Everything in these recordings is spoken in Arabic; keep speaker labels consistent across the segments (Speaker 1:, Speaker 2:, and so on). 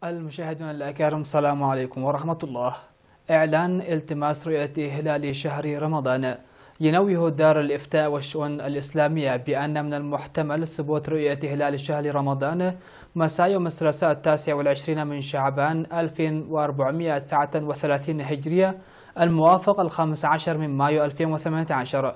Speaker 1: المشاهدون الأكارم، السلام عليكم ورحمة الله. إعلان التماس رؤية هلال شهر رمضان. ينوه دار الإفتاء والشؤون الإسلامية بأن من المحتمل ثبوت رؤية هلال شهر رمضان مساء يوم الثلاثاء 29 من شعبان 1439 هجرية الموافق 15 من مايو 2018،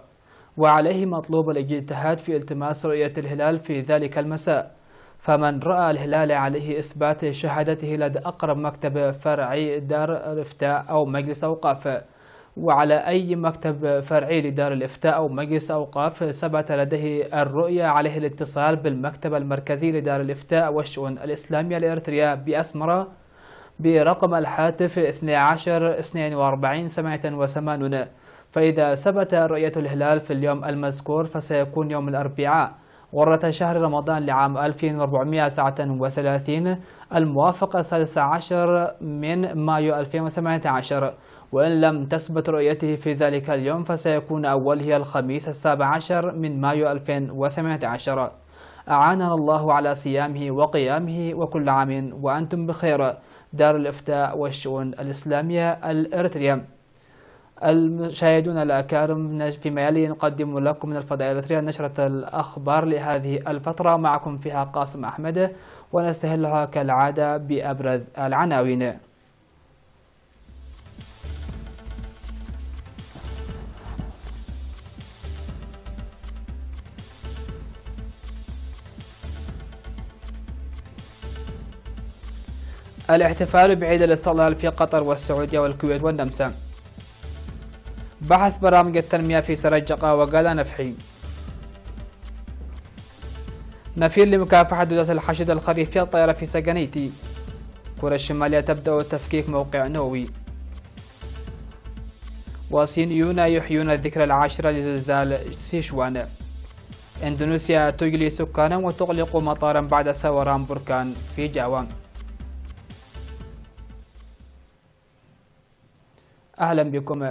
Speaker 1: وعليه مطلوب الاجتهاد في التماس رؤية الهلال في ذلك المساء. فمن رأى الهلال عليه إثبات شهادته لدى أقرب مكتب فرعي دار الإفتاء أو مجلس أوقاف، وعلى أي مكتب فرعي لدار الإفتاء أو مجلس أوقاف ثبت لديه الرؤية عليه الاتصال بالمكتب المركزي لدار الإفتاء والشؤون الإسلامية الإريترية بأسمرة برقم الهاتف 12 42 88. فإذا ثبت رؤية الهلال في اليوم المذكور فسيكون يوم الأربعاء غرة شهر رمضان لعام 1439 الموافق 16 من مايو 2018. وإن لم تثبت رؤيته في ذلك اليوم فسيكون أوله الخميس 17 من مايو 2018. أعاننا الله على صيامه وقيامه، وكل عام وأنتم بخير. دار الإفتاء والشؤون الإسلامية الإريترية. المشاهدون الأكارم، فيما يلي نقدم لكم من الفضائية الإريترية نشرة الأخبار لهذه الفترة، معكم فيها قاسم أحمد، ونستهلها كالعادة بأبرز العناوين. الاحتفال بعيد الاستقلال في قطر والسعودية والكويت والنمسا. بحث برامج التنمية في سرجقة وقال نفحي. نفير لمكافحة دودة الحشد الخريفية الطائرة في سجنيتي. كوريا الشمالية تبدأ تفكيك موقع نووي. وصينيون يحيون الذكرى العاشرة لزلزال سيشوان. إندونيسيا تجلي سكانا وتغلق مطارا بعد ثوران بركان في جاوا. أهلا بكم.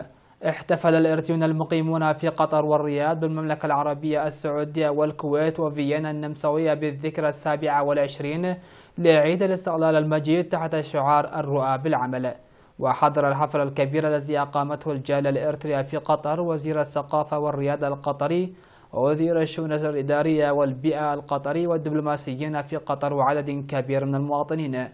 Speaker 1: احتفل الإريتريون المقيمون في قطر والرياض بالمملكة العربية السعودية والكويت وفيينا النمساوية بالذكرى 27 لعيد الاستقلال المجيد تحت شعار الرؤى بالعمل. وحضر الحفل الكبير الذي أقامته الجالية الإريترية في قطر وزير الثقافة والرياضة القطري ووزير الشؤون الإدارية والبيئة القطري والدبلوماسيين في قطر وعدد كبير من المواطنين.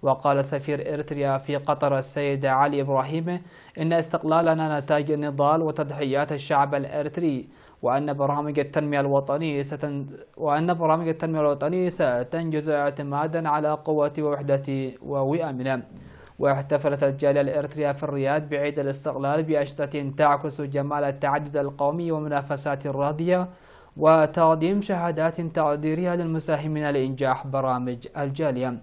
Speaker 1: وقال سفير إريتريا في قطر السيد علي إبراهيم إن استقلالنا نتاج نضال وتضحيات الشعب الإريتري، وأن برامج التنمية الوطنية ستنجز اعتمادا على قوة ووحدة ووئامنا. واحتفلت الجالية الإريترية في الرياض بعيد الاستقلال بأنشطة تعكس جمال التعدد القومي ومنافسات راضية وتقديم شهادات تقديرية للمساهمين لإنجاح برامج الجالية.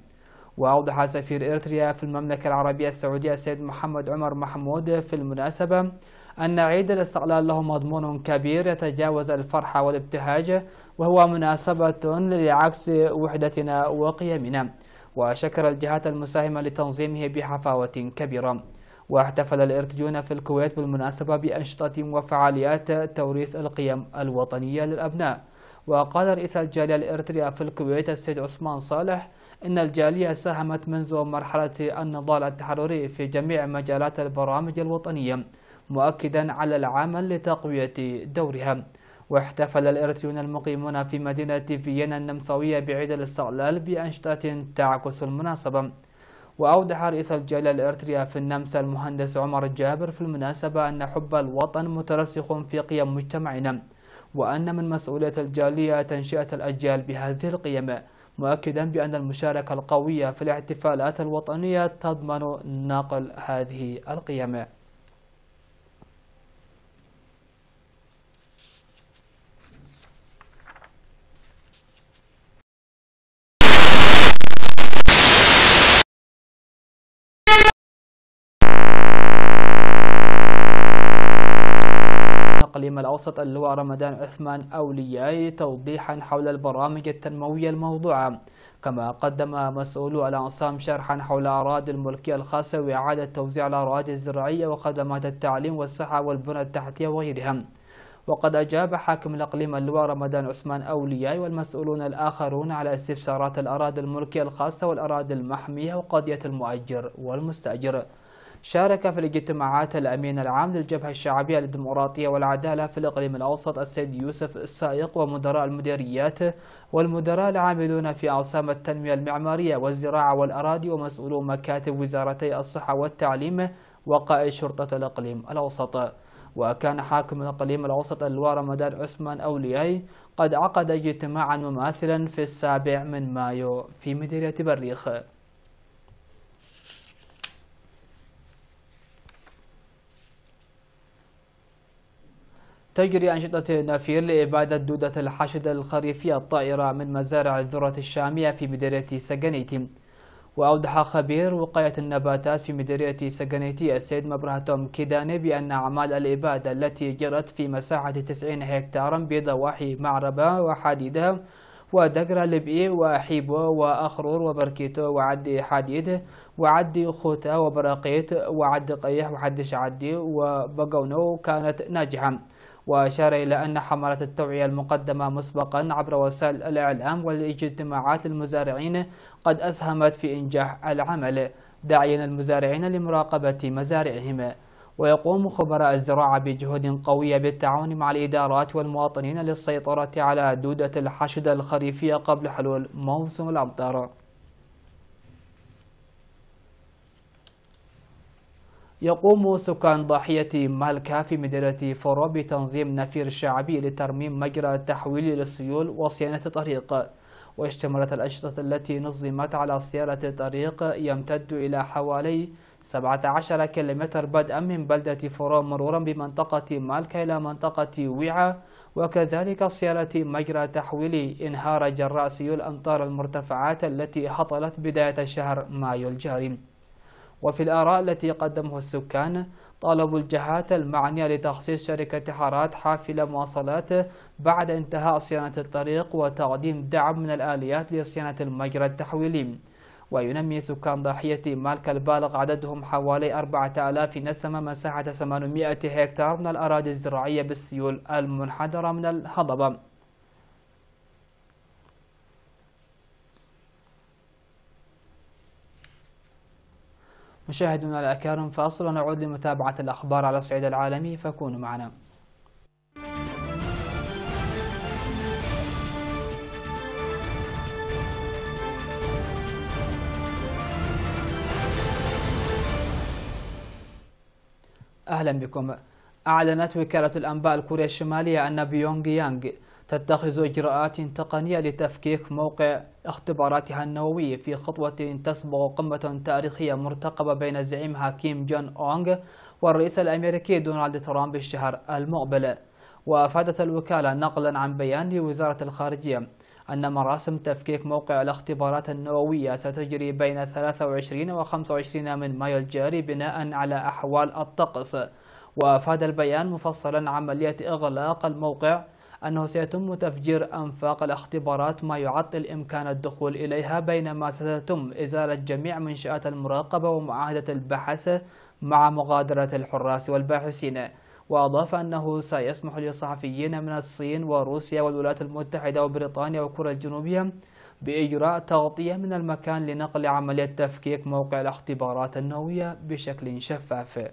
Speaker 1: وأوضح سفير إريتريا في المملكة العربية السعودية السيد محمد عمر محمود في المناسبة أن عيد الاستقلال له مضمون كبير يتجاوز الفرح والابتهاج، وهو مناسبة لعكس وحدتنا وقيمنا، وشكر الجهات المساهمة لتنظيمه بحفاوة كبيرة. واحتفل الإريتريون في الكويت بالمناسبة بأنشطة وفعاليات توريث القيم الوطنية للأبناء. وقال رئيس الجالية الإريترية في الكويت السيد عثمان صالح إن الجالية ساهمت منذ مرحلة النضال التحرري في جميع مجالات البرامج الوطنية، مؤكدا على العمل لتقوية دورها. واحتفل الإريتريون المقيمون في مدينة فيينا النمساوية بعيد الاستقلال بأنشطة تعكس المناسبة. وأوضح رئيس الجالية الإريترية في النمسا المهندس عمر الجابر في المناسبة أن حب الوطن مترسخ في قيم مجتمعنا، وأن من مسؤولية الجالية تنشئة الأجيال بهذه القيم، مؤكدا بأن المشاركة القوية في الاحتفالات الوطنية تضمن نقل هذه القيم. الإقليم الأوسط اللواء رمضان عثمان أولياء توضيحا حول البرامج التنموية الموضوعة، كما قدم مسؤولو الأقسام شرحا حول أراضي الملكية الخاصة وإعادة توزيع الأراضي الزراعية وخدمات التعليم والصحة والبنى التحتية وغيرها. وقد أجاب حاكم الإقليم اللواء رمضان عثمان أولياء والمسؤولون الآخرون على استفسارات الأراضي الملكية الخاصة والأراضي المحمية وقضية المؤجر والمستأجر. شارك في الاجتماعات الأمين العام للجبهة الشعبية للديمقراطية والعدالة في الإقليم الأوسط السيد يوسف السائق ومدراء المديريات والمدراء العاملون في أقسام التنمية المعمارية والزراعة والأراضي ومسؤولو مكاتب وزارتي الصحة والتعليم وقائد شرطة الإقليم الأوسط. وكان حاكم الإقليم الأوسط اللواء رمضان عثمان أولياء قد عقد اجتماعا مماثلا في 7 مايو في مديرية بريخ. تجري أنشطة نفير لإبادة دودة الحشد الخريفية الطائرة من مزارع الذرة الشامية في مديرية سجنيتي. وأوضح خبير وقاية النباتات في مديرية سجنيتي السيد مبرهتوم كيداني بأن أعمال الإبادة التي جرت في مساحة 90 هكتارا بضواحي معربة وحديدة ودقرة لبئي وحيبو وأخرور وبركيتو وعد حديد وعد خوتا وبراقيت وعد قيح وحدش عدي وبقونو كانت ناجحة. وأشار إلى أن حملات التوعية المقدمة مسبقا عبر وسائل الإعلام والاجتماعات للمزارعين قد أسهمت في إنجاح العمل، داعيا المزارعين لمراقبة مزارعهم. ويقوم خبراء الزراعة بجهود قوية بالتعاون مع الإدارات والمواطنين للسيطرة على دودة الحشد الخريفية قبل حلول موسم الأمطار. يقوم سكان ضاحية مالكا في مدينة فورو بتنظيم نفير شعبي لترميم مجرى التحويل للسيول وصيانة الطريق. واشتملت الأنشطة التي نظمت على صيانة طريق يمتد إلى حوالي 17 كيلومتر بدءا من بلدة فورو مرورا بمنطقة مالكا إلى منطقة ويعة، وكذلك صيانة مجرى تحويل انهار جراء سيول أمطار المرتفعات التي هطلت بداية شهر مايو الجاري. وفي الآراء التي قدمه السكان طالبوا الجهات المعنية لتخصيص شركة حارات حافلة مواصلات بعد انتهاء صيانة الطريق وتقديم دعم من الآليات لصيانة المجرى التحويلي. وينمي سكان ضاحية مالكا البالغ عددهم حوالي 4000 نسمة مساحة 800 هكتار من الأراضي الزراعية بالسيول المنحدرة من الهضبة. مشاهدونا الأكارم، فاصل ونعود لمتابعة الأخبار على الصعيد العالمي، فكونوا معنا. أهلا بكم. أعلنت وكالة الأنباء الكورية الشمالية أن بيونغ يانغ تتخذ إجراءات تقنية لتفكيك موقع اختباراتها النووي في خطوة تسبق قمة تاريخية مرتقبة بين زعيمها كيم جون أونغ والرئيس الأمريكي دونالد ترامب الشهر المقبل. وأفادت الوكالة نقلا عن بيان لوزارة الخارجية أن مراسم تفكيك موقع الاختبارات النووية ستجري بين 23 و 25 من مايو الجاري بناء على أحوال الطقس. وأفاد البيان مفصلا عملية إغلاق الموقع أنه سيتم تفجير أنفاق الاختبارات ما يعطل إمكان الدخول إليها، بينما ستتم إزالة جميع منشآت المراقبة ومعاهدة البحث مع مغادرة الحراس والباحثين. وأضاف أنه سيسمح للصحفيين من الصين وروسيا والولايات المتحدة وبريطانيا وكوريا الجنوبية بإجراء تغطية من المكان لنقل عملية تفكيك موقع الاختبارات النووية بشكل شفاف.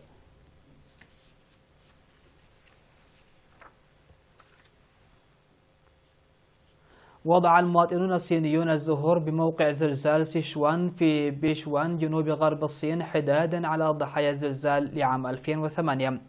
Speaker 1: وضع المواطنون الصينيون الزهور بموقع زلزال سيشوان في بيشوان جنوب غرب الصين حدادا على ضحايا الزلزال لعام 2008.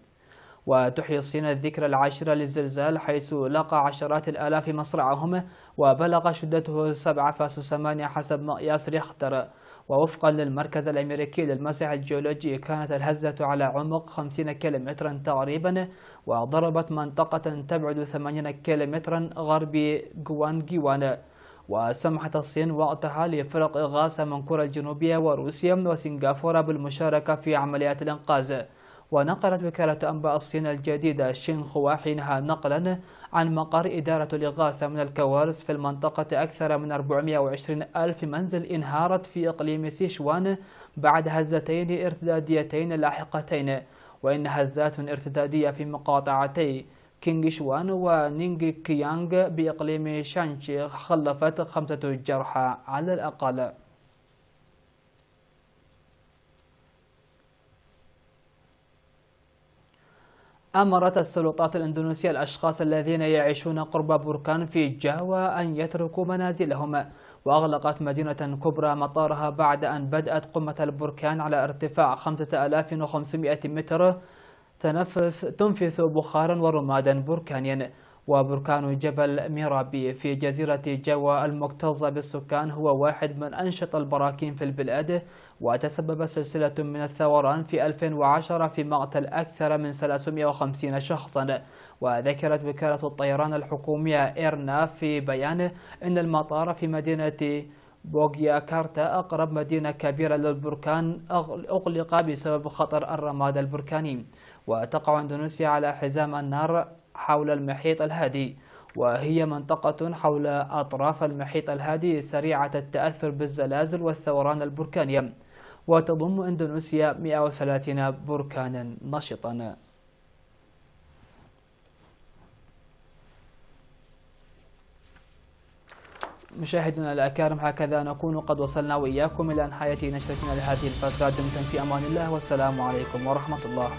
Speaker 1: وتحيي الصين الذكرى العاشرة للزلزال حيث لقى عشرات الآلاف مصرعهم وبلغ شدته 7.8 حسب مقياس ريختر. ووفقا للمركز الأمريكي للمسح الجيولوجي كانت الهزة على عمق 50 كيلومترا تقريبا، وضربت منطقة تبعد 80 كيلومترا غرب جوانجيوان. وسمحت الصين وقتها لفرق إغاثة من كوريا الجنوبية وروسيا وسنغافورة بالمشاركة في عمليات الإنقاذ. ونقلت وكالة أنباء الصين الجديدة شينخوا حينها نقلا عن مقر إدارة الإغاثة من الكوارث في المنطقة أكثر من 420 ألف منزل انهارت في إقليم سيشوان بعد هزتين ارتداديتين لاحقتين، وإن هزات ارتدادية في مقاطعتي كينغ شوان ونينغ كيانغ بإقليم شانشي خلفت 5 جرحى على الأقل. أمرت السلطات الإندونيسية الأشخاص الذين يعيشون قرب بركان في جاوا أن يتركوا منازلهم، وأغلقت مدينة كبرى مطارها بعد أن بدأت قمة البركان على ارتفاع 5500 متر تنفث بخارا ورمادا بركانيا. وبركان جبل ميرابي في جزيرة جاوا المكتظة بالسكان هو واحد من أنشط البراكين في البلاد، وتسبب سلسلة من الثوران في 2010 في مقتل أكثر من 350 شخصا. وذكرت وكالة الطيران الحكومية إيرنا في بيان أن المطار في مدينة بوغياكارتا أقرب مدينة كبيرة للبركان أغلق بسبب خطر الرماد البركاني. وتقع إندونيسيا على حزام النار حول المحيط الهادي، وهي منطقة حول أطراف المحيط الهادي سريعة التأثر بالزلازل والثوران البركانية، وتضم إندونيسيا 130 بركانا نشطا. مشاهدينا الأكارم، هكذا نكون قد وصلنا وإياكم إلى نهاية نشرتنا لهذه الفترة. دمتم في أمان الله، والسلام عليكم ورحمة الله.